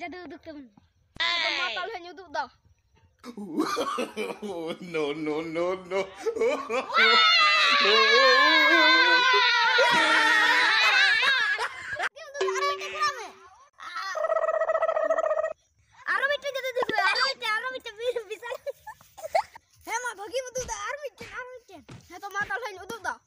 jadi uduk temen. Mata lu hanya uduk dah. No, no, no, no. Hema bagi betul dah army. Hema mata lu hanya uduk dah.